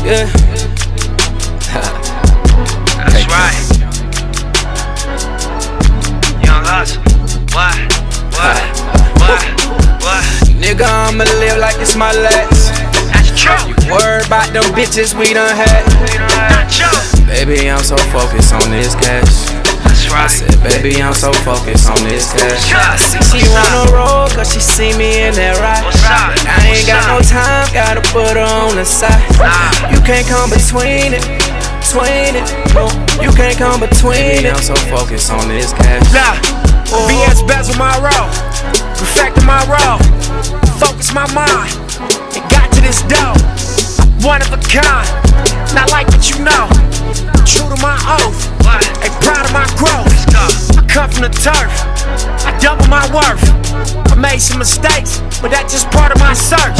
Yeah. That's right. Young hustle. What? Nigga, I'ma live like it's my last. That's true. Worry about them bitches we done had. Not true. Baby, I'm so focused on this cash. That's I right. said, baby, I'm so focused on this cash. She wanna roll cause she see me in that ride. What's up? I ain't got no time, gotta put her on the side. You can't come between it. No, you can't come between it. I'm so focused on this cash. Nah, BS bezel my role, perfecting my role, focus my mind, and got to this dough. One of a kind, not like what you know. True to my oath, ain't proud of my growth. I come from the turf, I double my worth. I made some mistakes, but that's just part of my search.